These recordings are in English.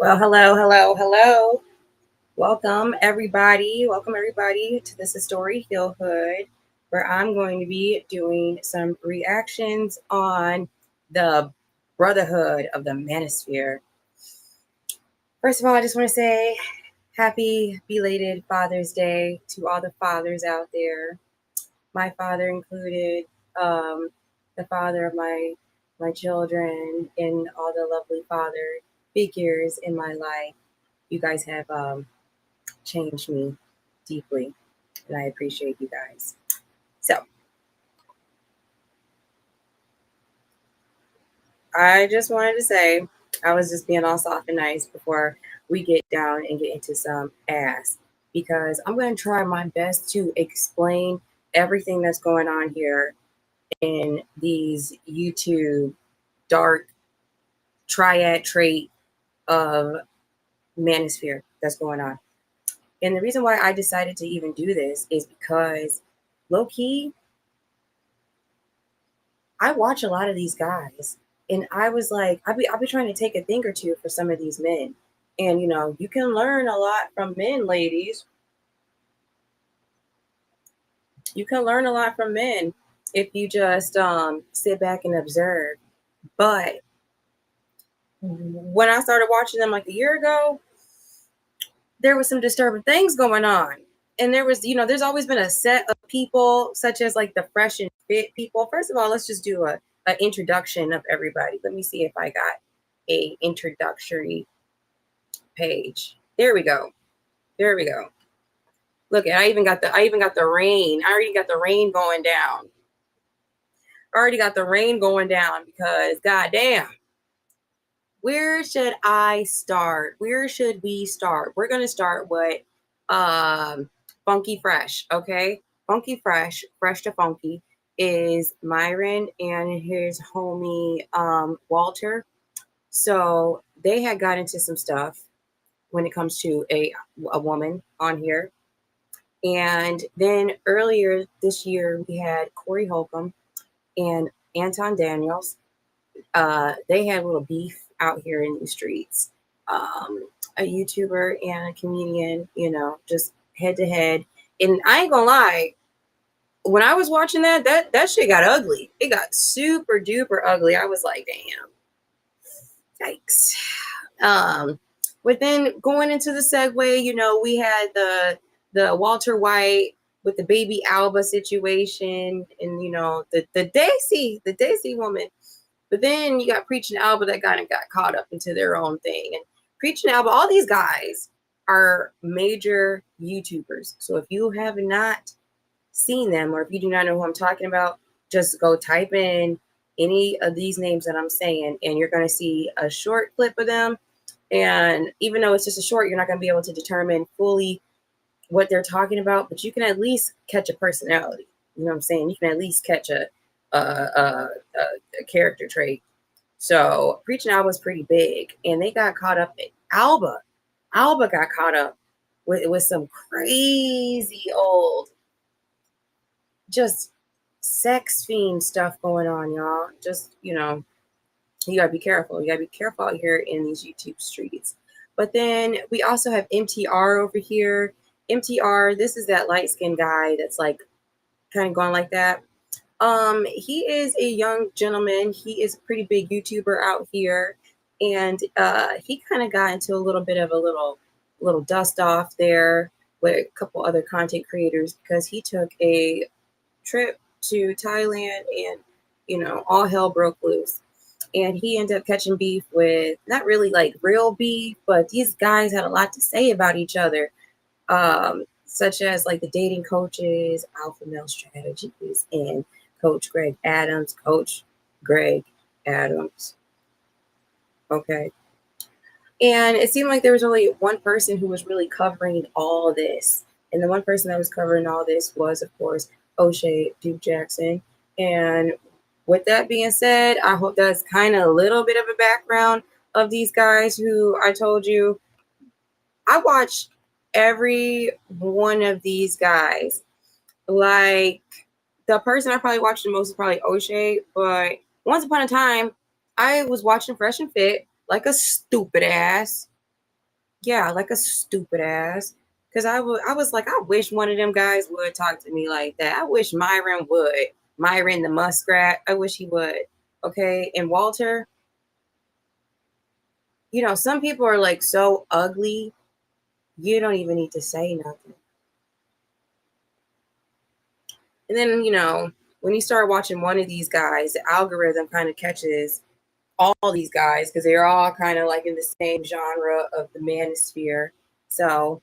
Well, hello, hello, hello. Welcome, everybody. Welcome, everybody, to This is Story Feel Hood, where I'm going to be doing some reactions on the Brotherhood of the Manosphere. First of all, I just want to say happy belated Father's Day to all the fathers out there. My father included, the father of my children, and all the lovely father figures in my life. You guys have changed me deeply, and I appreciate you guys. So, I just wanted to say I was just being all soft and nice before we get down and get into some ass because I'm going to try my best to explain everything that's going on here in these YouTube dark triad trait of manosphere that's going on. And the reason why I decided to even do this is because low key, I watch a lot of these guys, and I was like, I'll be trying to take a thing or two for some of these men, and you can learn a lot from men, ladies. You can learn a lot from men if you just sit back and observe. But when I started watching them like a year ago, there was some disturbing things going on. And there was, there's always been a set of people, such as like the fresh and fit people. First of all, let's just do a introduction of everybody. Let me see if I got a introductory page. There we go. There we go. Look, I even got the rain. I already got the rain going down. I already got the rain going down because goddamn. Where should I start? Where should we start? We're gonna start with Funky Fresh, okay? Funky Fresh, Fresh to Funky, is Myron and his homie Walter. So they had got into some stuff when it comes to a woman on here. And then earlier this year we had Corey Holcomb and Anton Daniels. They had a little beef out here in the streets. A YouTuber and a comedian, just head to head. And I ain't gonna lie, when I was watching that shit got ugly. It got super duper ugly. I was like, damn, yikes. Um, but then going into the segue, we had the Walter White with the baby Alba situation, and the Daisy woman. But then you got Preaching Alba that kind of got caught up into their own thing. And Preaching Alba, all these guys are major YouTubers. So if you have not seen them, or if you do not know who I'm talking about, just go type in any of these names that I'm saying, and you're going to see a short clip of them. And even though it's just a short, you're not going to be able to determine fully what they're talking about, but you can at least catch a personality. You know what I'm saying? You can at least catch a character trait. So Preaching Alba was pretty big, and they got caught up. Alba got caught up with some crazy old, just sex fiend stuff going on, y'all. Just you gotta be careful. You gotta be careful out here in these YouTube streets. But then we also have MTR over here. MTR, this is that light skinned guy that's like kind of going like that. He is a young gentleman. He is a pretty big YouTuber out here, and he kind of got into a little bit of a little dust off there with a couple other content creators because he took a trip to Thailand, and all hell broke loose. And he ended up catching beef with, not really like real beef, but these guys had a lot to say about each other, such as like the dating coaches, alpha male strategies, and Coach Greg Adams. Coach Greg Adams. Okay. And it seemed like there was only one person who was really covering all this. And the one person that was covering all this was, of course, O'Shea Duke Jackson. And with that being said, I hope that's kind of a little bit of a background of these guys who I told you. I watch every one of these guys. Like, the person I probably watched the most is probably O'Shea, but once upon a time, I was watching Fresh and Fit like a stupid ass. Yeah, like a stupid ass. Cause I was like, I wish one of them guys would talk to me like that. I wish Myron would. Myron the muskrat. I wish he would. Okay. And Walter, some people are like so ugly, you don't even need to say nothing. And then, when you start watching one of these guys, the algorithm kind of catches all these guys because they're all kind of like in the same genre of the manosphere. So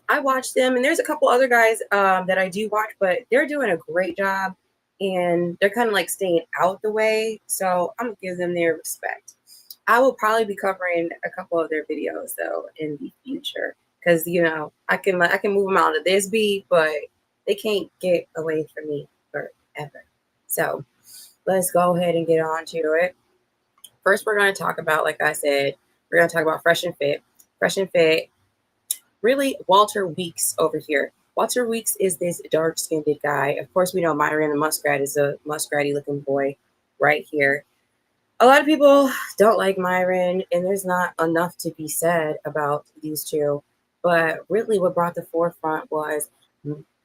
I watch them, and there's a couple other guys that I do watch, but they're doing a great job, and they're kind of like staying out the way. So I'm gonna give them their respect. I will probably be covering a couple of their videos though in the future because I can move them out of this beat, but they can't get away from me forever. So let's go ahead and get on to it. First, we're going to talk about, like I said, we're going to talk about Fresh and Fit. Fresh and Fit, really Walter Weeks over here. Walter Weeks is this dark-skinned guy. Of course, we know Myron the Muskrat is a muskratty-looking boy right here. A lot of people don't like Myron, and there's not enough to be said about these two. But really, what brought the forefront was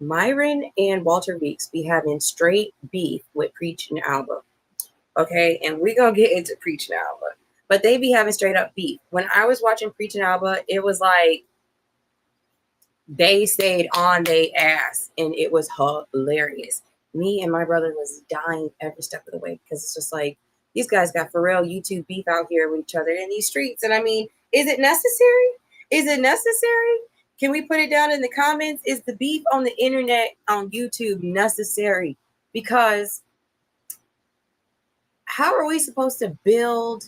Myron and Walter Weeks be having straight beef with Preach and Alba. Okay, and we're gonna get into Preach and Alba. But they be having straight up beef. When I was watching Preach and Alba, it was like they stayed on their ass and it was hilarious. Me and my brother was dying every step of the way because it's just like these guys got for real YouTube beef out here with each other in these streets. And I mean, is it necessary? Is it necessary? Can we put it down in the comments? Is the beef on the internet on YouTube necessary? Because how are we supposed to build?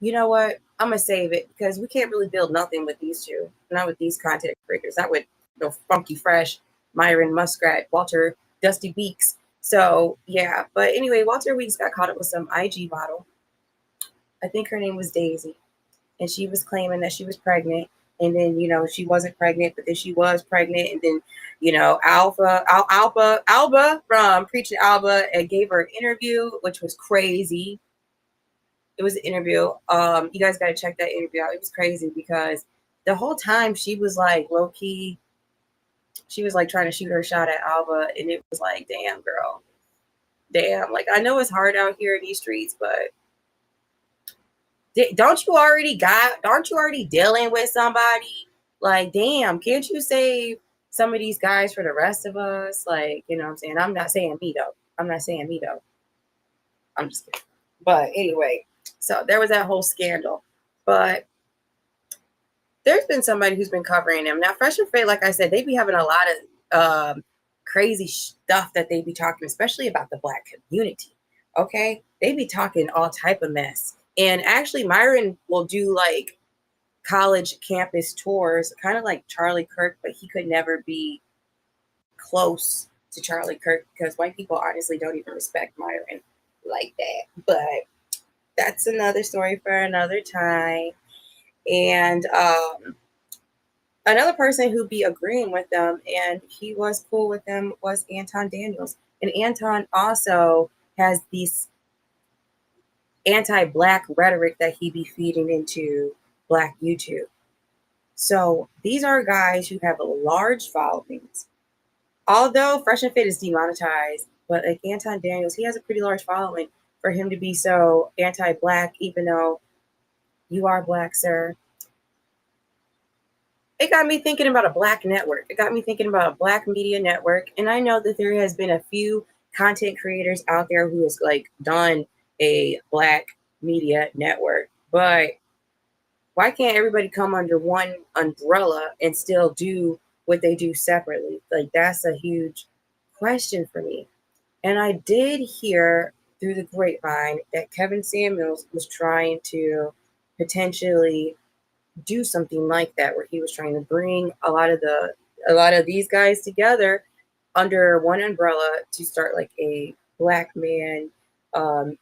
You know what? I'm gonna save it because we can't really build nothing with these two. Not with these content creators. Not with Funky Fresh, Myron Muskrat, Walter Dusty Weeks. So yeah. But anyway, Walter Weeks got caught up with some IG model. I think her name was Daisy, and she was claiming that she was pregnant. And then she wasn't pregnant, but then she was pregnant. And then Alba from Preaching Alba and gave her an interview, which was crazy. It was an interview. You guys got to check that interview out. It was crazy because the whole time she was like low key, she was like trying to shoot her shot at Alba, and it was like, damn, girl, damn. Like I know it's hard out here in these streets, but aren't you already dealing with somebody? Like, damn, can't you save some of these guys for the rest of us? Like, you know what I'm saying? I'm not saying me though. I'm just kidding. But anyway, so there was that whole scandal. But there's been somebody who's been covering them. Now, Fresh and Fit, like I said, they be having a lot of crazy stuff that they be talking, especially about the Black community. Okay? They be talking all type of mess. And actually, Myron will do like college campus tours, kind of like Charlie Kirk, but he could never be close to Charlie Kirk because white people honestly don't even respect Myron like that. But that's another story for another time. And another person who be agreeing with them and he was cool with them was Anton Daniels. And Anton also has these anti-Black rhetoric that he be feeding into Black YouTube. So these are guys who have a large followings. Although Fresh and Fit is demonetized, but like Anton Daniels, he has a pretty large following for him to be so anti-Black, even though you are Black, sir. It got me thinking about a Black network. It got me thinking about a Black media network. And I know that there has been a few content creators out there who has like done a Black media network. But why can't everybody come under one umbrella and still do what they do separately? Like that's a huge question for me. And I did hear through the grapevine that Kevin Samuels was trying to potentially do something like that, where he was trying to bring a lot of these guys together under one umbrella to start like a Black man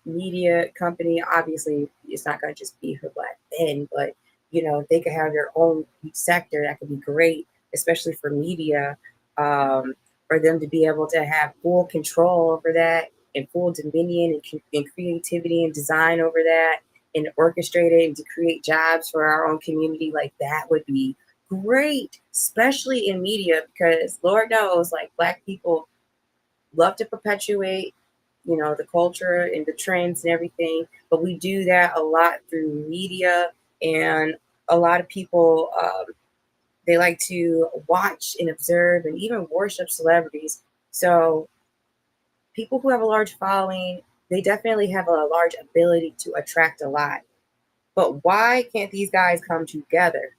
media company. Obviously, it's not going to just be for Black men, but they could have their own sector that could be great, especially for media, for them to be able to have full control over that and full dominion and creativity and design over that and orchestrate it and to create jobs for our own community, like that would be great, especially in media, because Lord knows, like, Black people love to perpetuate, the culture and the trends and everything, but we do that a lot through media, and a lot of people, they like to watch and observe and even worship celebrities. So people who have a large following, they definitely have a large ability to attract a lot. But why can't these guys come together?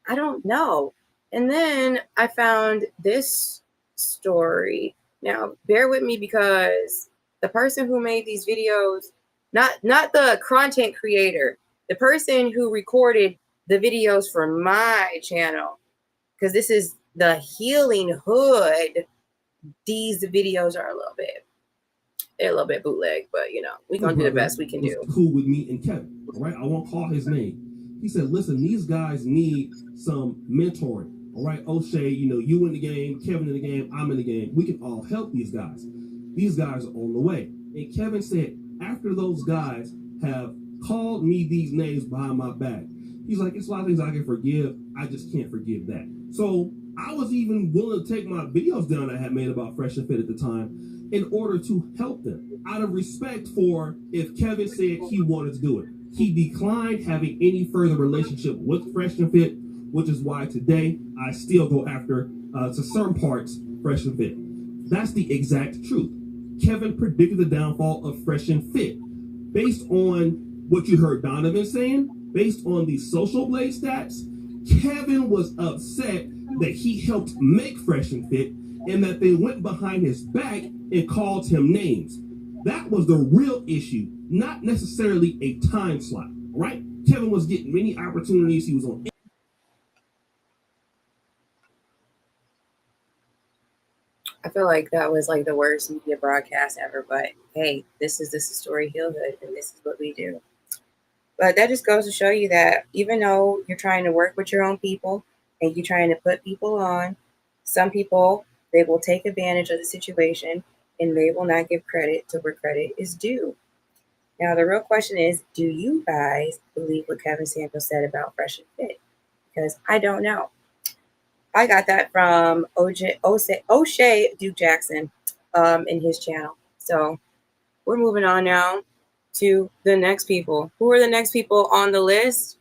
I don't know. And then I found this story. Now, bear with me, because the person who made these videos, not the content creator, the person who recorded the videos for my channel, because this is the Healing Hood. These videos are they're a little bit bootleg, but we're gonna do the best we can do. Cool with me and Kevin, all right? I won't call his name. He said, listen, these guys need some mentoring. All right, O'Shea, you in the game, Kevin in the game, I'm in the game. We can all help these guys. These guys are on the way. And Kevin said, after those guys have called me these names behind my back, he's like, it's a lot of things I can forgive. I just can't forgive that. So I was even willing to take my videos down I had made about Fresh and Fit at the time in order to help them, out of respect for if Kevin said he wanted to do it. He declined having any further relationship with Fresh and Fit, which is why today I still go after, to certain parts, Fresh and Fit. That's the exact truth. Kevin predicted the downfall of Fresh and Fit based on what you heard Donovan saying, based on the Social Blade stats. Kevin was upset that he helped make Fresh and Fit and that they went behind his back and called him names. That was the real issue, not necessarily a time slot, right? Kevin was getting many opportunities. He was on. I feel like that was like the worst media broadcast ever, but hey, this is Story Heal Hood, and this is what we do. But that just goes to show you that even though you're trying to work with your own people and you're trying to put people on, some people, they will take advantage of the situation and they will not give credit to where credit is due. Now, the real question is, do you guys believe what Kevin Samuels said about Fresh and Fit? Because I don't know. I got that from O'Shea Duke Jackson in his channel. So we're moving on now to the next people. Who are the next people on the list?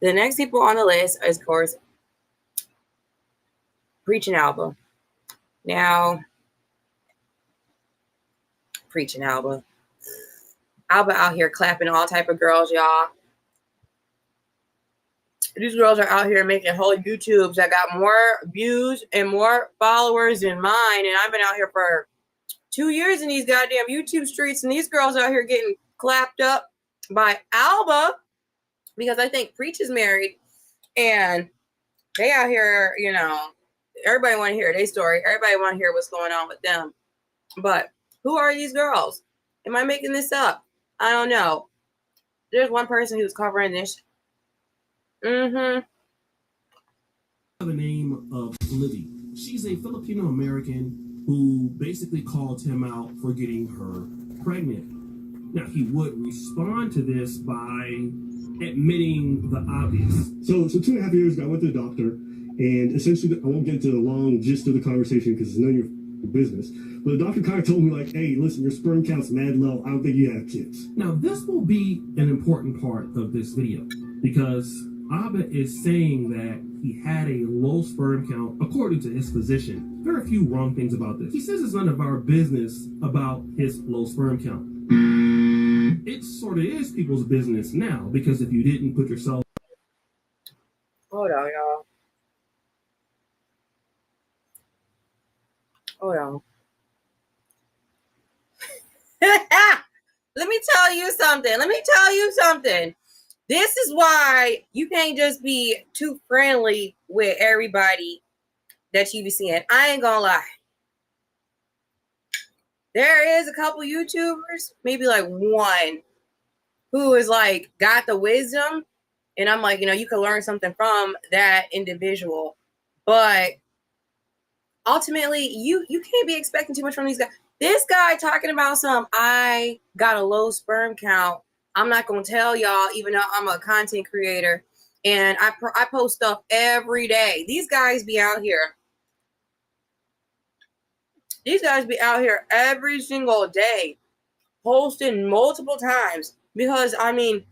The next people on the list is, of course, Preaching Alba. Now, Preaching Alba. Alba out here clapping all type of girls, y'all. These girls are out here making whole YouTubes that got more views and more followers than mine. And I've been out here for 2 years in these goddamn YouTube streets, and these girls out here getting clapped up by Alba because I think Preach is married, and they out here, everybody want to hear their story. Everybody want to hear what's going on with them. But who are these girls? Am I making this up? I don't know. There's one person who's covering this. The name of Libby. She's a Filipino American who basically called him out for getting her pregnant. Now, he would respond to this by admitting the obvious. So 2.5 years ago, I went to the doctor, and essentially, I won't get into the long gist of the conversation because it's none of your business. But the doctor kind of told me, like, hey, listen, your sperm count's mad low. I don't think you have kids. Now, this will be an important part of this video because Abba is saying that he had a low sperm count according to his physician. There are a few wrong things about this. He says it's none of our business about his low sperm count. It sort of is people's business now, because if you didn't put yourself... Hold on, y'all. Hold on. Let me tell you something. This is why you can't just be too friendly with everybody that you be seeing. I ain't gonna lie. There is a couple YouTubers, maybe like one, who is like got the wisdom, and I'm like, you can learn something from that individual. But ultimately, you can't be expecting too much from these guys. This guy talking about I got a low sperm count. I'm not going to tell y'all, even though I'm a content creator and I post stuff every day. These guys be out here. These guys be out here every single day posting multiple times because, I mean,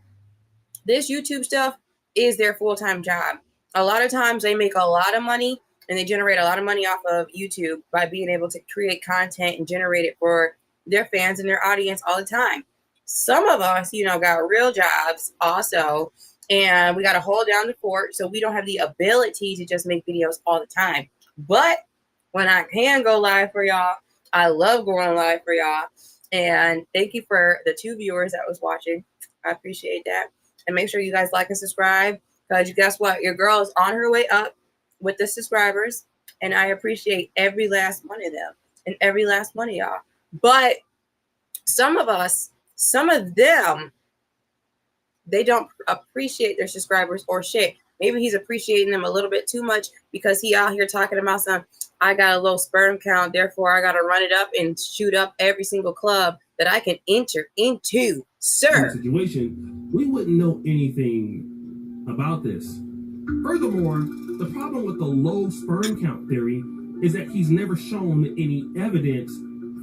this YouTube stuff is their full-time job. A lot of times they make a lot of money and they generate a lot of money off of YouTube by being able to create content and generate it for their fans and their audience all the time. Some of us, got real jobs also, and we got to hold down the fort, so we don't have the ability to just make videos all the time. But when I can go live for y'all, I love going live for y'all. And thank you for the 2 viewers that was watching. I appreciate that. And make sure you guys like and subscribe, because guess what? Your girl is on her way up with the subscribers, and I appreciate every last one of them and every last one of y'all. But some of them, they don't appreciate their subscribers or shit. Maybe he's appreciating them a little bit too much because he out here talking about I got a low sperm count, therefore I got to run it up and shoot up every single club that I can enter into. Sir. Situation, we wouldn't know anything about this. Furthermore, the problem with the low sperm count theory is that he's never shown any evidence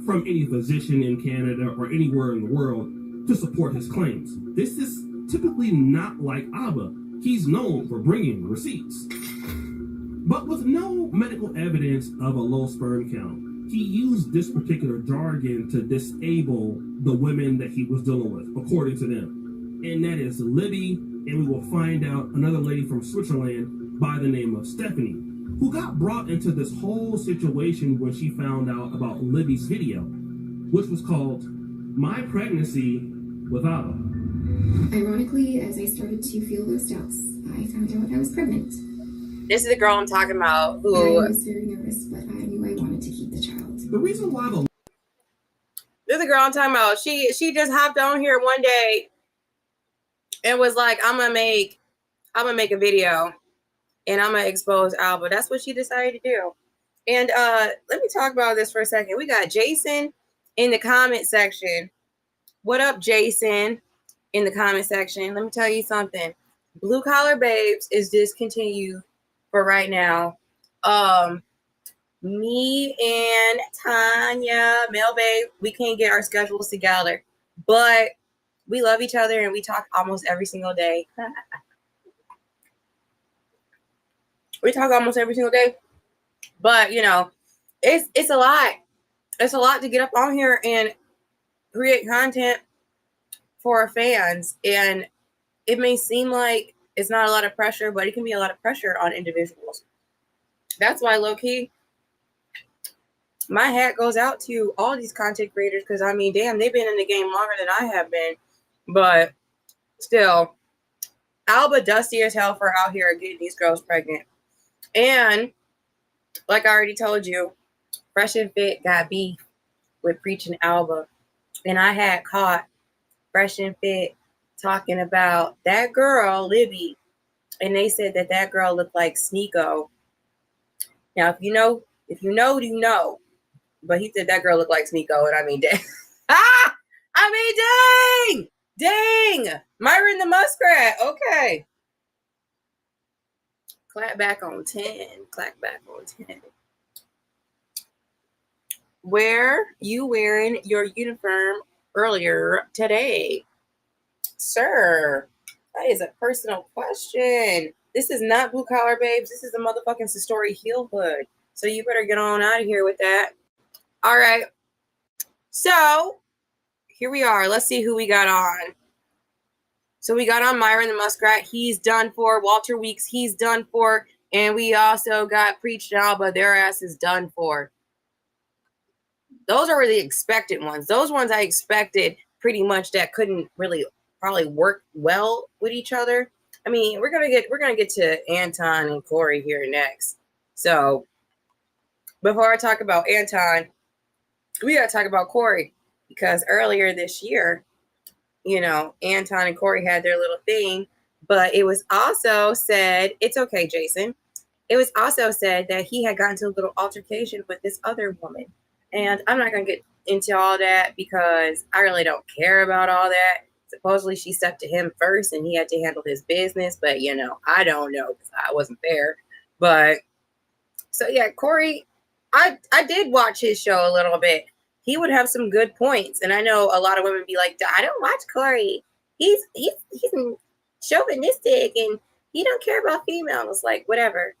from any physician in Canada or anywhere in the world to support his claims. This is typically not like Abba. He's known for bringing receipts. But with no medical evidence of a low sperm count, he used this particular jargon to disable the women that he was dealing with, according to them. And that is Libby, and we will find out another lady from Switzerland by the name of Stephanie, who got brought into this whole situation when she found out about Libby's video, which was called My Pregnancy with Abba. Ironically, as I started to feel those doubts, I found out I was pregnant. This is the girl I'm talking about I who... was very nervous, but I knew I wanted to keep the child. The reason why the... This is the girl I'm talking about. She just hopped on here one day and was like, I'm gonna make a video and I'm gonna expose Alba. That's what she decided to do. And let me talk about this for a second. We got Jason in the comment section. What up, Jason? In the comment section. Let me tell you something. Blue Collar Babes is discontinued for right now. Me and Tanya, Mel Babe, we can't get our schedules together, but we love each other and we talk almost every single day. We talk almost every single day, but it's a lot. It's a lot to get up on here and create content for our fans, and it may seem like it's not a lot of pressure, but it can be a lot of pressure on individuals. That's why, low-key, my hat goes out to all these content creators, because, I mean, damn, they've been in the game longer than I have been, but still, Alba dusty as hell for out here getting these girls pregnant. And, like I already told you, Fresh and Fit got beef with Preaching Alba, and I had caught Fresh and Fit talking about that girl, Libby, and they said that girl looked like Sneeko. Now, if you know, you know. But he said that girl looked like Sneeko, and I mean, dang. Dang! Myron the Muskrat, okay. Clap back on 10. Clap back on 10. Were you wearing your uniform earlier today? Sir, that is a personal question. This is not Blue Collar Babes. This is a motherfucking Satori Heel Hood. So you better get on out of here with that. All right. So here we are. Let's see who we got on. So we got on Myron the Muskrat. He's done for. Walter Weeks, he's done for. And we also got Preach Alba. Their ass is done for. Those are the expected ones. Those ones I expected pretty much that couldn't really probably work well with each other. I mean, we're gonna get to Anton and Corey here next. So before I talk about Anton, we gotta talk about Corey, because earlier this year, Anton and Corey had their little thing, but it was also said, it's okay, Jason. It was also said that he had gotten into a little altercation with this other woman. And I'm not going to get into all that because I really don't care about all that. Supposedly she stuck to him first and he had to handle his business, but I don't know because I wasn't there. But so yeah, Corey, I did watch his show a little bit. He would have some good points, and I know a lot of women be like, I don't watch Corey. He's chauvinistic and he don't care about females. Like, whatever.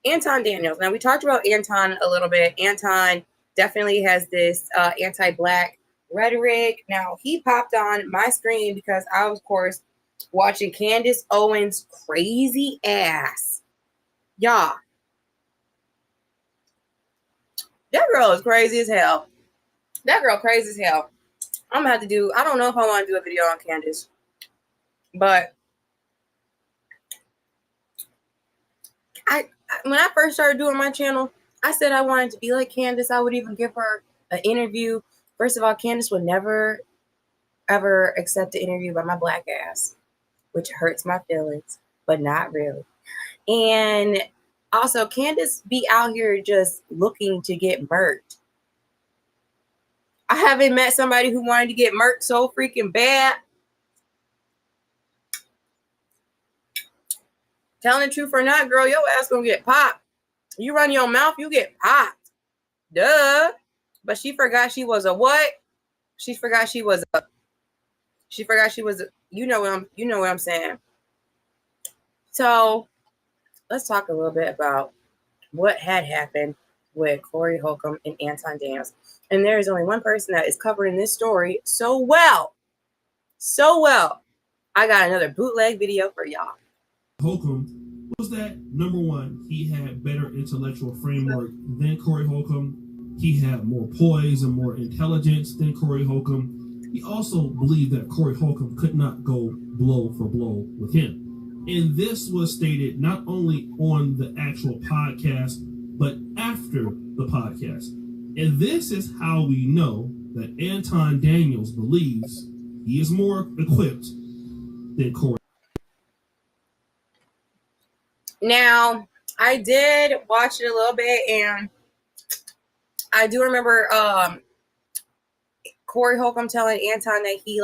Anton Daniels. Now, we talked about Anton a little bit. Anton definitely has this anti-Black rhetoric. Now, he popped on my screen because I was, of course, watching Candace Owens' crazy ass. Y'all. That girl is crazy as hell. That girl crazy as hell. I'm going to have to do, I don't know if I want to do a video on Candace. But when I first started doing my channel, I said I wanted to be like Candace. I would even give her an interview. First of all, Candace would never, ever accept an interview by my Black ass, which hurts my feelings, but not really. And also, Candace be out here just looking to get murked. I haven't met somebody who wanted to get murked so freaking bad. Telling the truth or not, girl, your ass gonna get popped. You run your mouth, you get popped. Duh. But she forgot she was a what? She forgot she was a. You know what I'm saying. So let's talk a little bit about what had happened with Corey Holcomb and Anton Daniels. And there is only one person that is covering this story so well. So well. I got another bootleg video for y'all. Holcomb was that, number one, he had better intellectual framework than Corey Holcomb. He had more poise and more intelligence than Corey Holcomb. He also believed that Corey Holcomb could not go blow for blow with him. And this was stated not only on the actual podcast, but after the podcast. And this is how we know that Anton Daniels believes he is more equipped than Corey. Now, I did watch it a little bit, and I do remember Corey Holcomb telling Anton that he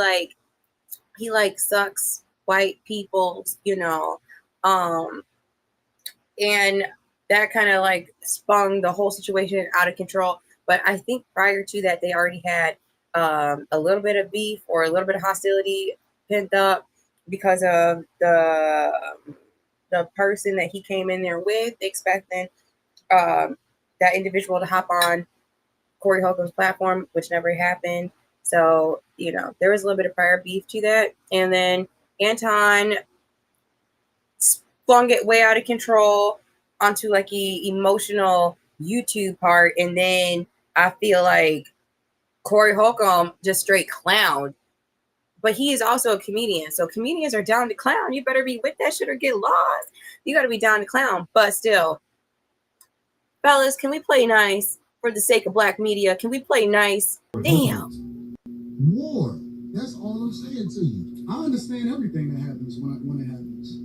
sucks white people, and that kind of like spun the whole situation out of control. But I think prior to that, they already had a little bit of beef or a little bit of hostility pent up because of the person that he came in there with, expecting that individual to hop on Corey Holcomb's platform, which never happened. So, there was a little bit of prior beef to that. And then Anton flung it way out of control onto like the emotional YouTube part. And then I feel like Corey Holcomb just straight clowned. But he is also a comedian. So comedians are down to clown. You better be with that shit or get lost. You got to be down to clown. But still, fellas, can we play nice for the sake of Black media? Can we play nice? Damn. War. That's all I'm saying to you. I understand everything that happens when it happens.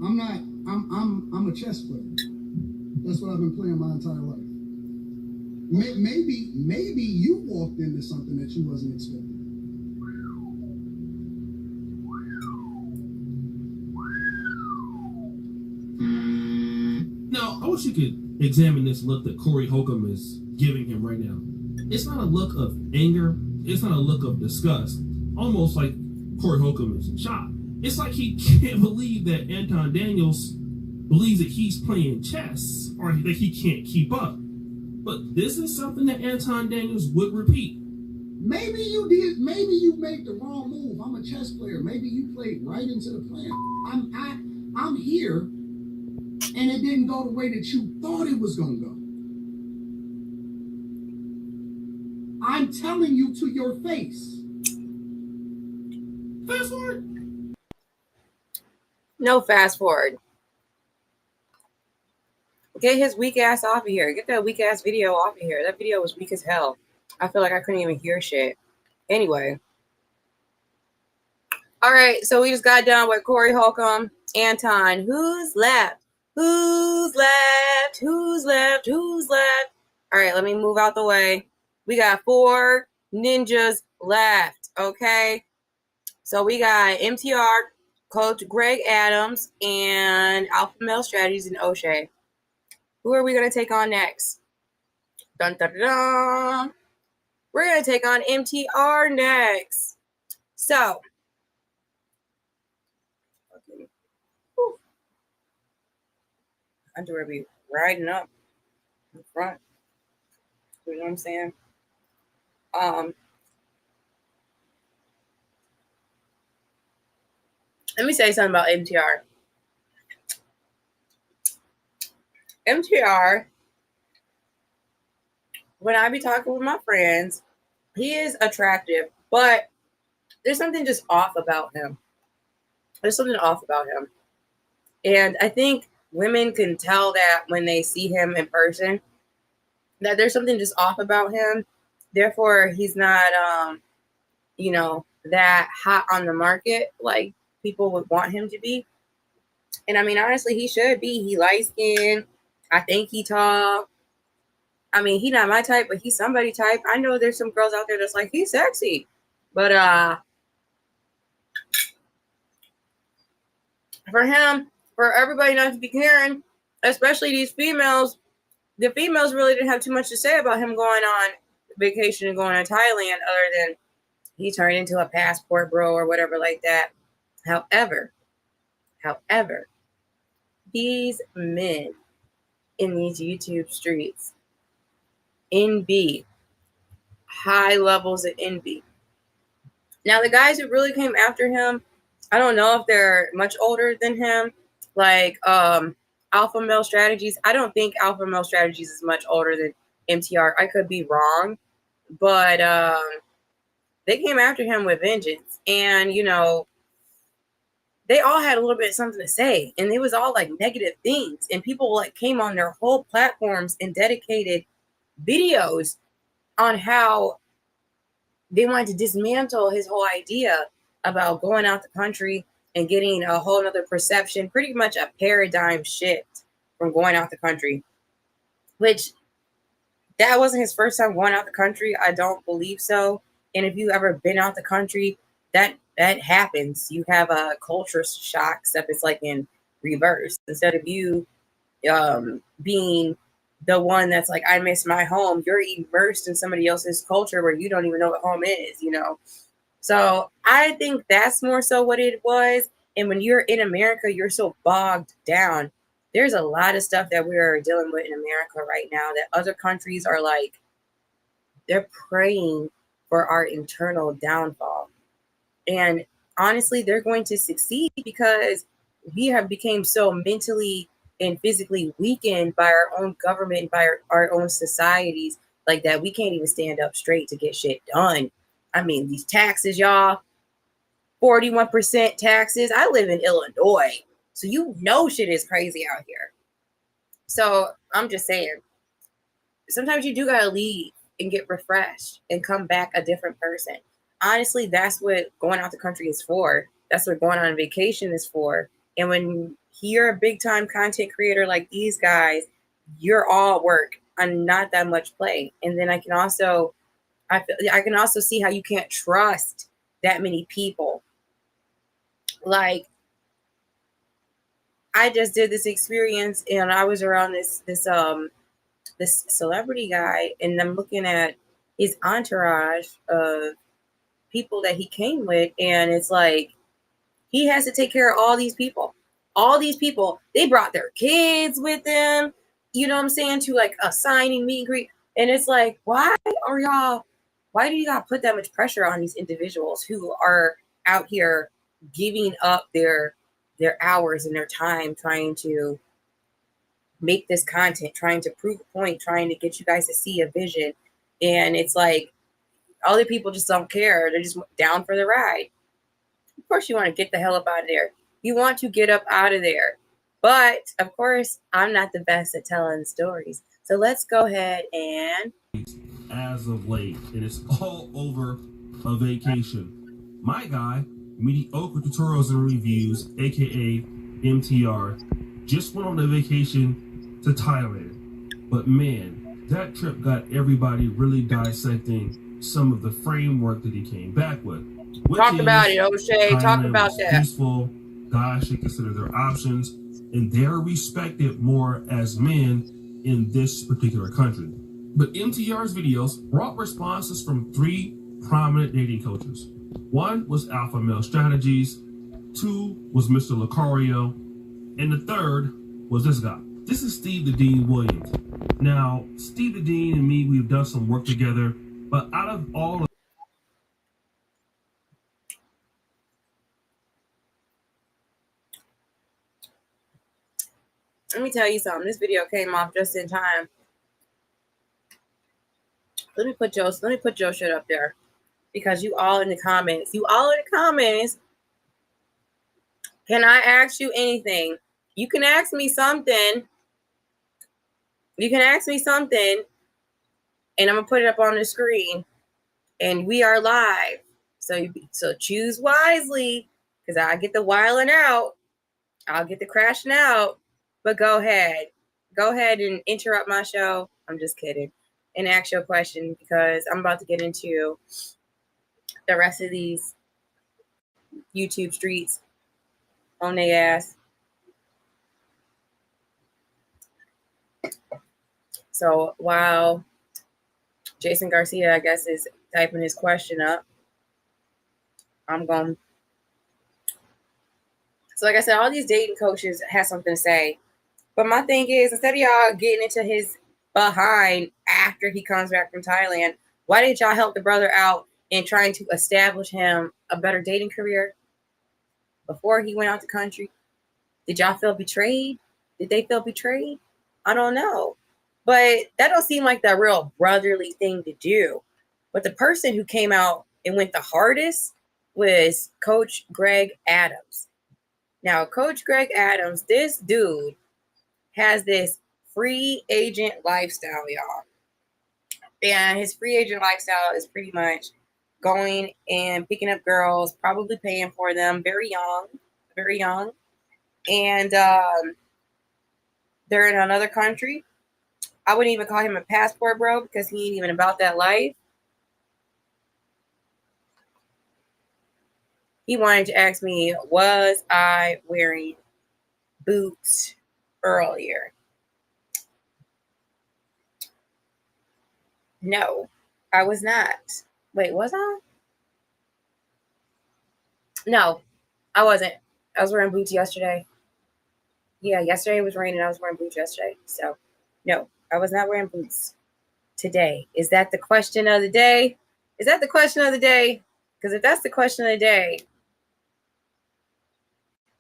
I'm a chess player. That's what I've been playing my entire life. Maybe you walked into something that you wasn't expecting. Now, I wish you could examine this look that Corey Holcomb is giving him right now. It's not a look of anger. It's not a look of disgust. Almost like Corey Holcomb is in shock. It's like he can't believe that Anton Daniels believes that he's playing chess or that he can't keep up. But this is something that Anton Daniels would repeat. Maybe you did. Maybe you made the wrong move. I'm a chess player. Maybe you played right into the plan. I'm here, and it didn't go the way that you thought it was gonna go. I'm telling you to your face. Fast forward. No fast forward. Get his weak ass off of here. Get that weak ass video off of here. That video was weak as hell. I feel like I couldn't even hear shit. Anyway. All right, so we just got done with Corey Holcomb. Anton, who's left? Who's left? Who's left? Who's left? All right, let me move out the way. We got 4 ninjas left, okay? So we got MTR, Coach Greg Adams, and Alpha Male Strategies and O'Shea. Who are we going to take on next? Dun, dun, dun, dun. We're going to take on MTR next. So, underwear be riding up in front. You know what I'm saying? Let me say something about MTR. MTR, when I be talking with my friends, he is attractive, but there's something just off about him. There's something off about him. And I think women can tell that when they see him in person, that there's something just off about him. Therefore, he's not, that hot on the market like people would want him to be. And I mean, honestly, he should be. He light skinned. I think he tall. I mean, he not my type, but he's somebody type. I know there's some girls out there that's like, he's sexy. But for him, for everybody not to be caring, especially these females, the females really didn't have too much to say about him going on vacation and going to Thailand other than he turned into a passport bro or whatever like that. However, these men in these YouTube streets envy, high levels of envy. Now, the guys who really came after him, I don't know if they're much older than him, like Alpha Male Strategies. I don't think Alpha Male Strategies is much older than MTR. I could be wrong, but they came after him with vengeance. And, they all had a little bit of something to say, and it was all like negative things. And people like came on their whole platforms and dedicated videos on how they wanted to dismantle his whole idea about going out the country and getting a whole nother perception, pretty much a paradigm shift from going out the country, which that wasn't his first time going out the country. I don't believe so. And if you've ever been out the country, that happens. You have a culture shock, except it's like in reverse. Instead of you being the one that's like, I miss my home, you're immersed in somebody else's culture where you don't even know what home is, So I think that's more so what it was. And when you're in America, you're so bogged down. There's a lot of stuff that we're dealing with in America right now that other countries are like, they're praying for our internal downfall. And honestly, they're going to succeed because we have become so mentally and physically weakened by our own government, by our own societies, like that we can't even stand up straight to get shit done. I mean, these taxes, y'all, 41% taxes. I live in Illinois, so shit is crazy out here. So I'm just saying, sometimes you do gotta leave and get refreshed and come back a different person. Honestly, that's what going out the country is for. That's what going on vacation is for. And when you're a big time content creator like these guys, you're all work and not that much play. And then I can also see how you can't trust that many people. Like, I just did this experience and I was around this celebrity guy, and I'm looking at his entourage of people that he came with, and it's like he has to take care of all these people. They brought their kids with them, you know what I'm saying, to like a signing meet and greet. And it's like, why do you gotta put that much pressure on these individuals who are out here giving up their hours and their time trying to make this content, trying to prove a point, trying to get you guys to see a vision? And it's like other people just don't care. They're just down for the ride. Of course, you want to get the hell up out of there. You want to get up out of there. But, of course, I'm not the best at telling stories. So let's go ahead and... As of late, and it's all over a vacation. My guy, Mediocre Tutorials and Reviews, aka MTR, just went on a vacation to Thailand. But man, that trip got everybody really dissecting some of the framework that he came back with. Talk about it, O'Shea. Talk about that. Peaceful. Guys should consider their options, and they're respected more as men in this particular country. But MTR's videos brought responses from 3 prominent dating coaches. One was Alpha Male Strategies, 2 was Mr. Lucario, and the 3rd was this guy. This is Steve the Dean Williams. Now, Steve the Dean and me, we've done some work together, but out of all of Let me tell you something. This video came off just in time. Let me put Joe shit up there, because you all in the comments. Can I ask you anything? You can ask me something. And I'm gonna put it up on the screen. And we are live. So choose wisely, because I get the wiling out. I'll get the crashing out. But go ahead and interrupt my show. I'm just kidding. And ask your question, because I'm about to get into the rest of these YouTube streets on their ass. So while Jason Garcia, I guess, is typing his question up, I'm going. So like I said, all these dating coaches have something to say. But my thing is, instead of y'all getting into his behind after he comes back from Thailand, why didn't y'all help the brother out in trying to establish him a better dating career before he went out the country? Did y'all feel betrayed? Did they feel betrayed? I don't know. But that don't seem like the real brotherly thing to do. But the person who came out and went the hardest was Coach Greg Adams. Now, Coach Greg Adams, this dude has this free agent lifestyle, y'all. And his free agent lifestyle is pretty much going and picking up girls, probably paying for them, very young. And they're in another country. I wouldn't even call him a passport bro, because he ain't even about that life. He wanted to ask me, was I wearing boots earlier? No, I was not. Wait, was I? No, I wasn't. I was wearing boots yesterday. Yeah, yesterday it was raining. I was wearing boots yesterday. So, no, I was not wearing boots today. Is that the question of the day? Because if that's the question of the day,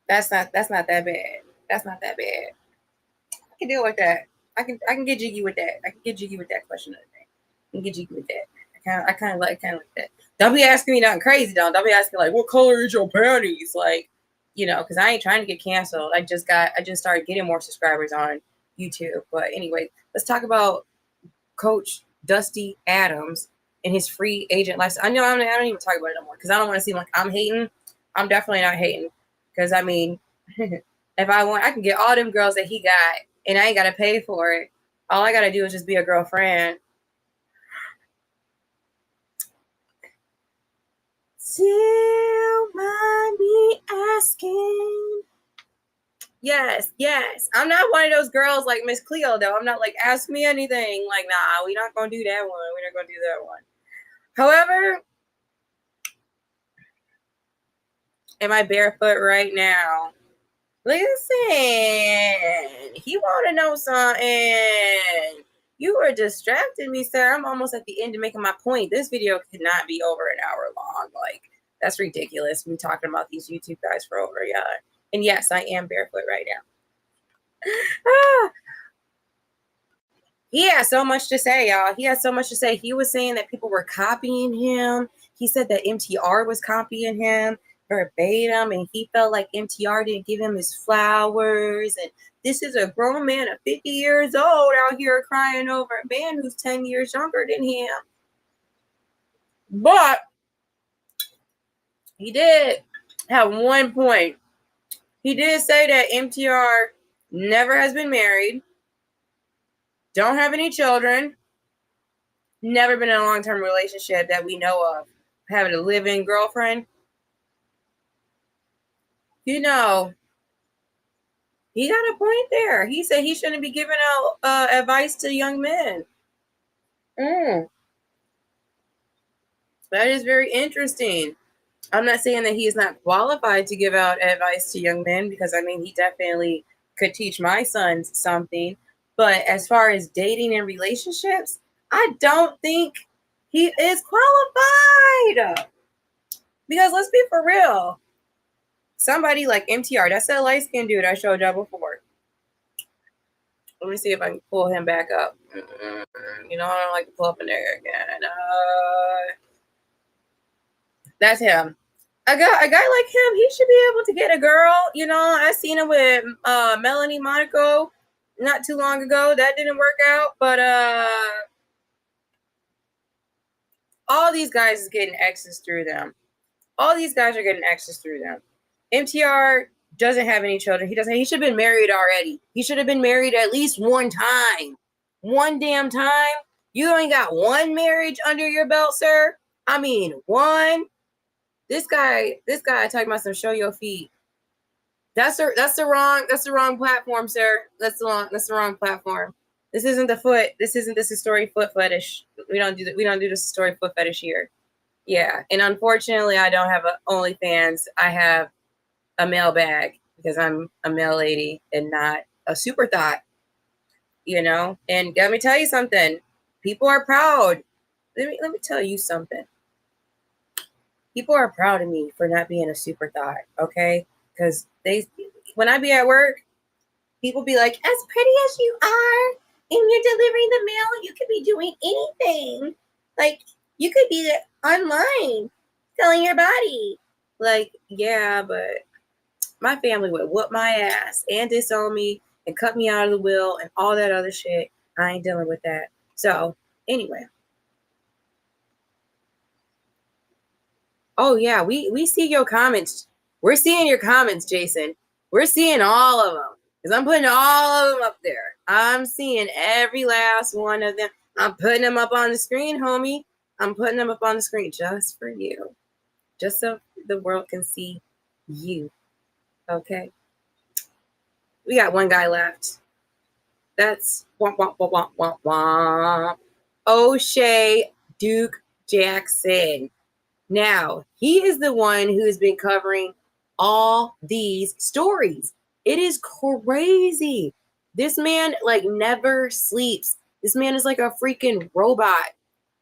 that's not that bad. That's not that bad. I can deal with that. I can get jiggy with that. I can get jiggy with that question of the day. I can get jiggy with that. I kind of like that. Don't be asking me nothing crazy, though. Don't be asking like, what color is your panties? Like, because I ain't trying to get canceled. I just started getting more subscribers on YouTube. But anyway, let's talk about Coach Dusty Adams and his free agent lifestyle. I don't even talk about it no more, because I don't want to seem like I'm hating. I'm definitely not hating, because I mean, if I want, I can get all them girls that he got, and I ain't got to pay for it. All I got to do is just be a girlfriend. Still mind me asking. Yes. I'm not one of those girls like Miss Cleo, though. I'm not like, ask me anything. Like, nah, we're not going to do that one. We're not going to do that one. However, am I barefoot right now? Listen, he want to know something. You were distracting me, sir. I'm almost at the end of making my point. This video could not be over an hour long. Like, that's ridiculous. We're talking about these YouTube guys for over a year. And yes, I am barefoot right now. He has so much to say, y'all. He has so much to say. He was saying that people were copying him. He said that MTR was copying him verbatim, and he felt like MTR didn't give him his flowers. And this is a grown man of 50 years old out here crying over a man who's 10 years younger than him. But he did have one point. He did say that MTR never has been married, don't have any children, never been in a long-term relationship that we know of, having a live-in girlfriend, you know, he got a point there. He said he shouldn't be giving out advice to young men. That is very interesting. I'm not saying that he is not qualified to give out advice to young men, because I mean, he definitely could teach my sons something. But as far as dating and relationships, I don't think he is qualified. Because let's be for real. Somebody like MTR, that's that light skinned dude I showed y'all before. Let me see if I can pull him back up. You know, I don't like to pull up in there again. That's him. A guy like him, he should be able to get a girl. You know, I seen him with Melanie Monaco not too long ago. That didn't work out, but all these guys is getting exes through them. All these guys are getting exes through them. MTR doesn't have any children. He should have been married already. He should have been married at least one time. One damn time. You only got one marriage under your belt, sir. I mean, one. This guy talking about some show your feet. That's the wrong platform, sir. That's the wrong platform. This isn't the foot. This isn't the Satori foot fetish. We don't do the Satori foot fetish here. Yeah, and unfortunately, I don't have an OnlyFans. I have a mailbag because I'm a male lady and not a super thought. You know, and let me tell you something. People are proud. Let me tell you something. People are proud of me for not being a super thought, okay? Because when I be at work, people be like, as pretty as you are, and you're delivering the mail, you could be doing anything. Like, you could be online selling your body. Like, yeah, but my family would whoop my ass and disown me and cut me out of the will and all that other shit. I ain't dealing with that. So, anyway. Oh, yeah, we see your comments. We're seeing your comments, Jason. We're seeing all of them. Because I'm putting all of them up there. I'm seeing every last one of them. I'm putting them up on the screen, homie. I'm putting them up on the screen just for you. Just so the world can see you. Okay? We got one guy left. That's womp, womp, womp, womp, womp, womp. O'Shea Duke Jackson. Now, he is the one who has been covering all these stories. It is crazy. This man, like, never sleeps. This man is like a freaking robot.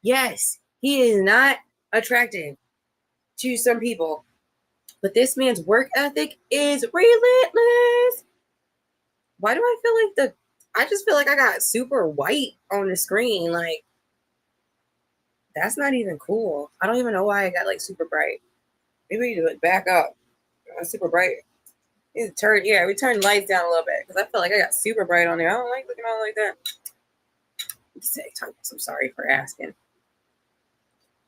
Yes, he is not attractive to some people, but this man's work ethic is relentless. Why do I feel like I just feel like I got super white on the screen. Like, that's not even cool. I don't even know why I got like super bright. Maybe we need to like back up. Super bright. We turn the lights down a little bit because I feel like I got super bright on there. I don't like looking all like that. I'm sorry for asking.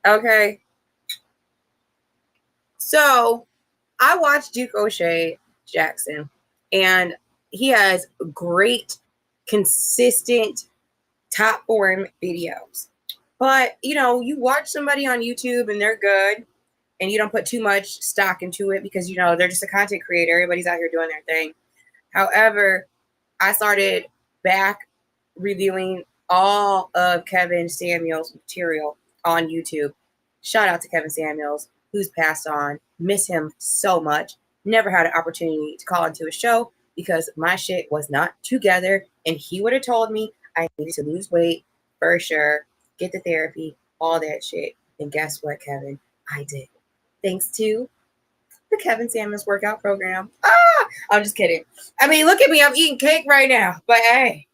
Okay. So I watched Duke O'Shea Jackson, and he has great, consistent top form videos. But, you know, you watch somebody on YouTube and they're good and you don't put too much stock into it because, you know, they're just a content creator. Everybody's out here doing their thing. However, I started back reviewing all of Kevin Samuels' material on YouTube. Shout out to Kevin Samuels, who's passed on. Miss him so much. Never had an opportunity to call into a show because my shit was not together. And he would have told me I needed to lose weight for sure. Get the therapy, all that shit. And guess what, Kevin? I did. Thanks to the Kevin Samuels workout program. I'm just kidding. I mean, look at me. I'm eating cake right now. But hey.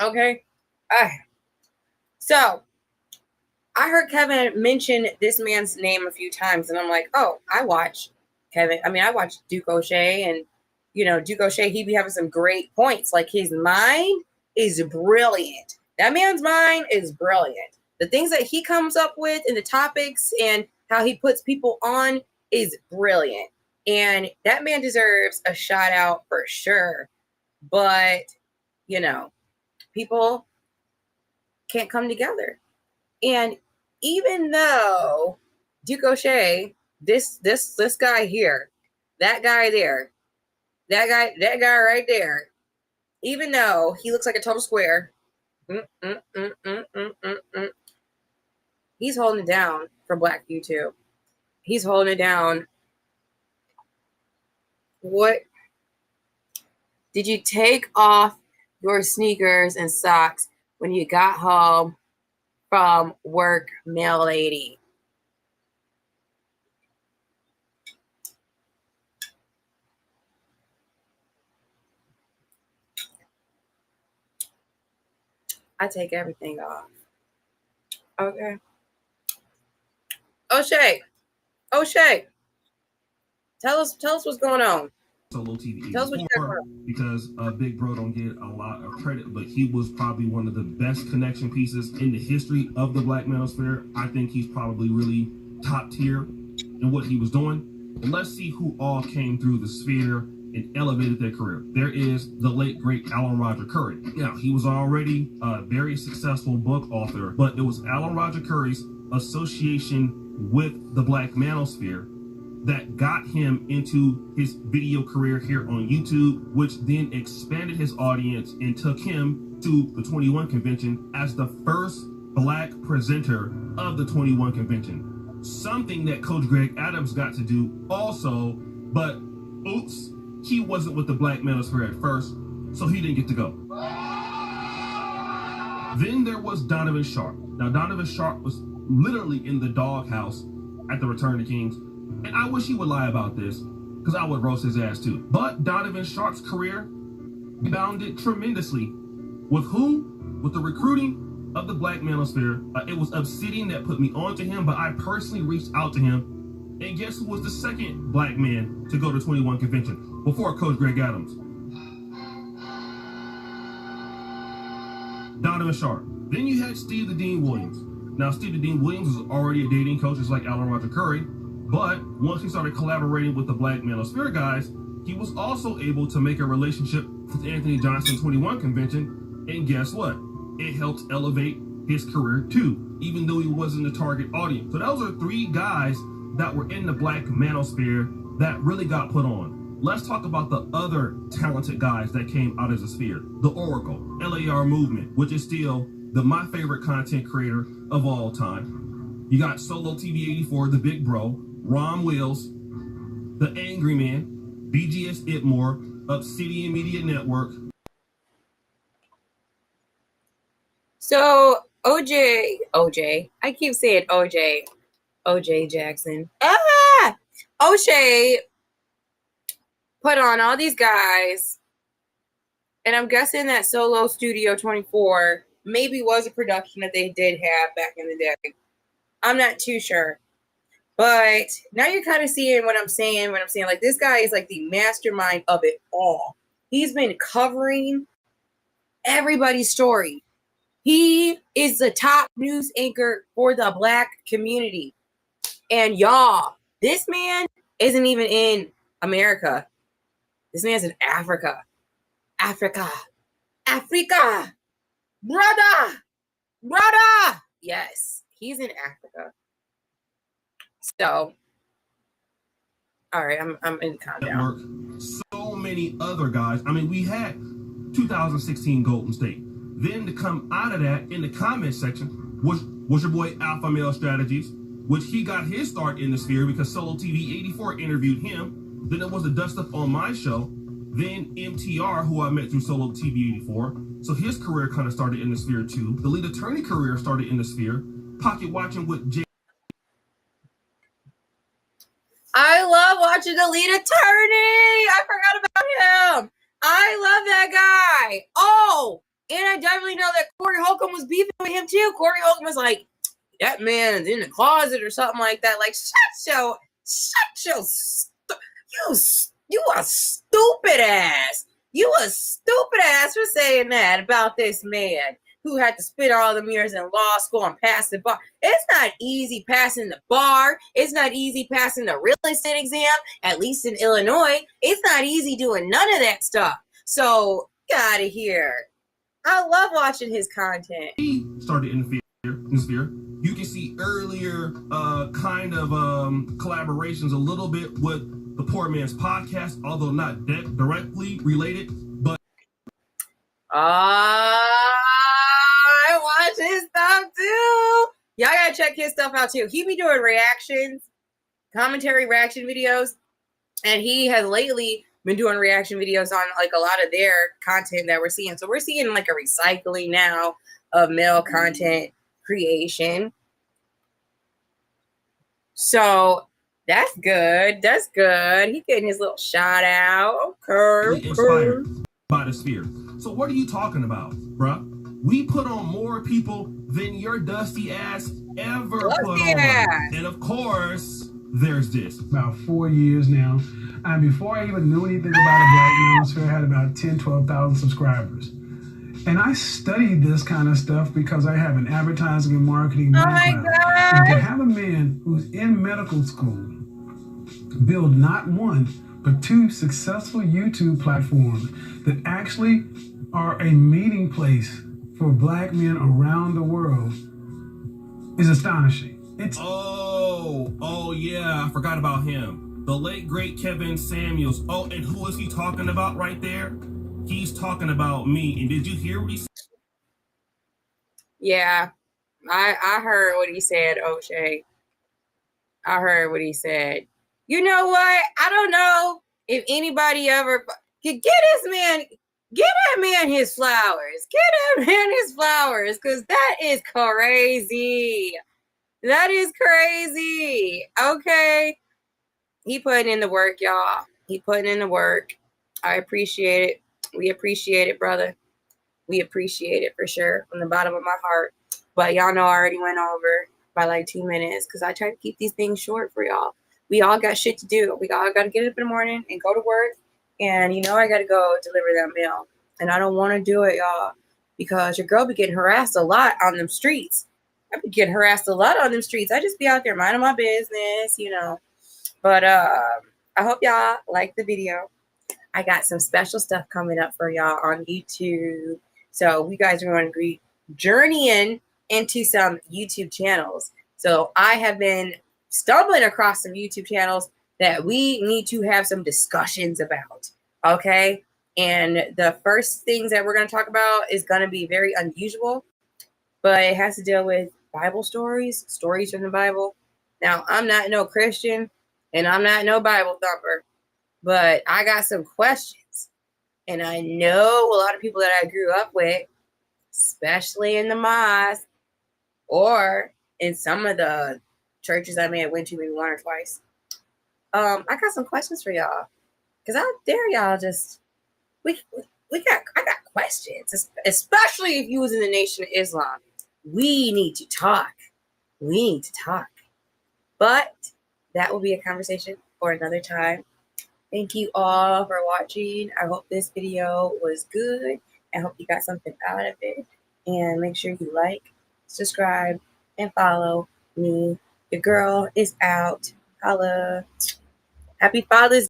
Okay. So, I heard Kevin mention this man's name a few times. And I'm like, oh, I watch Kevin. I mean, I watch Duke O'Shea. And, you know, Duke O'Shea, he be having some great points. Like, his mind is brilliant. That man's mind is brilliant. The things that he comes up with and the topics and how he puts people on is brilliant. And that man deserves a shout out for sure. But, you know, people can't come together. And even though Duke O'Shea, this guy here, that guy there, that guy right there, even though he looks like a total square, he's holding it down for Black YouTube. He's holding it down. What? Did you take off your sneakers and socks when you got home from work, mail lady? I take everything off. Okay. O'Shea, tell us what's going on. Solo TV Tell us what you got going on. because Big Bro don't get a lot of credit, but he was probably one of the best connection pieces in the history of the Black Manosphere. I think he's probably really top tier in what he was doing. And let's see who all came through the sphere and elevated their career. There is the late, great Alan Roger Curry. Now, he was already a very successful book author, but it was Alan Roger Curry's association with the Black Manosphere that got him into his video career here on YouTube, which then expanded his audience and took him to the 21 convention as the first Black presenter of the 21 convention. Something that Coach Greg Adams got to do also, but oops, he wasn't with the Black Manosphere at first, so he didn't get to go. Then there was Donovan Sharp. Now, Donovan Sharp was literally in the doghouse at the Return of Kings. And I wish he would lie about this, because I would roast his ass too. But Donovan Sharp's career rebounded tremendously. With who? With the recruiting of the Black Manosphere. It was Obsidian that put me onto him, but I personally reached out to him. And guess who was the second Black man to go to 21 convention before Coach Greg Adams? Donovan Sharp. Then you had Steve the Dean Williams. Now, Steve the Dean Williams was already a dating coach, just like Alan Roger Curry. But once he started collaborating with the Black Manosphere guys, he was also able to make a relationship with Anthony Johnson 21 convention. And guess what? It helped elevate his career too, even though he wasn't the target audience. So those are three guys that were in the Black Manosphere that really got put on. Let's talk about the other talented guys that came out of the sphere. The Oracle, LAR Movement, which is still my favorite content creator of all time. You got Solo TV 84, the Big Bro, Ron Wills, the Angry Man, BGS Itmore, Obsidian Media Network. So OJ, I keep saying OJ Jackson. O'Shea put on all these guys, and I'm guessing that Solo Studio 24 maybe was a production that they did have back in the day. I'm not too sure. But now you're kind of seeing what I'm saying when I'm saying, like, this guy is like the mastermind of it all. He's been covering everybody's story. He is the top news anchor for the Black community. And y'all, this man isn't even in America. This man's in Africa. Africa. Brother. Yes, he's in Africa. So, all right, I'm in countdown. So many other guys. I mean, we had 2016 Golden State. Then to come out of that in the comment section was your boy Alpha Male Strategies, which he got his start in the sphere because Solo TV 84 interviewed him. Then it was the Dust Up on my show. Then MTR, who I met through Solo TV 84. So his career kind of started in the sphere too. The lead attorney career started in the sphere. Pocket watching with Jay. I love watching the lead attorney. I forgot about him. I love that guy. Oh, and I definitely know that Corey Holcomb was beefing with him too. Corey Holcomb was like, that man's in the closet or something like that. Like, you a stupid ass. You a stupid ass for saying that about this man who had to spit all the mirrors in law school and pass the bar. It's not easy passing the bar. It's not easy passing the real estate exam, at least in Illinois. It's not easy doing none of that stuff. So, get out of here. I love watching his content. He started in the sphere. You can see earlier kind of collaborations a little bit with the Poor Man's Podcast, although not directly related, but I watch his stuff too. Y'all gotta check his stuff out too. He be doing reactions, commentary reaction videos, and he has lately been doing reaction videos on like a lot of their content that we're seeing. So we're seeing like a recycling now of male content creation. So that's good. That's good. He getting his little shout out. Okay. inspired by the sphere. So what are you talking about, bruh? We put on more people than your dusty ass ever put on. And of course, there's this. About 4 years now. And before I even knew anything about a Black Manosphere, I had about 10, 12,000 subscribers. And I studied this kind of stuff because I have an advertising and marketing background. And to have a man who's in medical school build not one, but 2 successful YouTube platforms that actually are a meeting place for Black men around the world is astonishing. It's Oh yeah, I forgot about him. The late great Kevin Samuels. Oh, and who is he talking about right there? He's talking about me. And did you hear what he said? Yeah, I heard what he said, O'Shea. I heard what he said. You know what? I don't know if anybody ever could get that man his flowers. Get that man his flowers, because that is crazy. That is crazy. Okay. He putting in the work, y'all. He putting in the work. I appreciate it. We appreciate it, brother. We appreciate it for sure from the bottom of my heart. But y'all know I already went over by like 2 minutes because I try to keep these things short for y'all. We all got shit to do. We all got to get up in the morning and go to work. And you know I got to go deliver that mail. And I don't want to do it, y'all, because your girl be getting harassed a lot on them streets. I be getting harassed a lot on them streets. I just be out there minding my business, you know. But I hope y'all like the video. I got some special stuff coming up for y'all on YouTube. So we guys are going to be journeying into some YouTube channels. So I have been stumbling across some YouTube channels that we need to have some discussions about. Okay. And the first things that we're going to talk about is going to be very unusual, but it has to deal with Bible stories from the Bible. Now, I'm not no Christian and I'm not no Bible thumper, but I got some questions. And I know a lot of people that I grew up with, especially in the mosque or in some of the churches I may have went to maybe 1 or twice. I got some questions for y'all. Because out there, y'all just, I got questions. Especially if you was in the Nation of Islam. We need to talk. But that will be a conversation for another time. Thank you all for watching. I hope this video was good. I hope you got something out of it. And make sure you like, subscribe, and follow me. Your girl is out. Holla. Happy Father's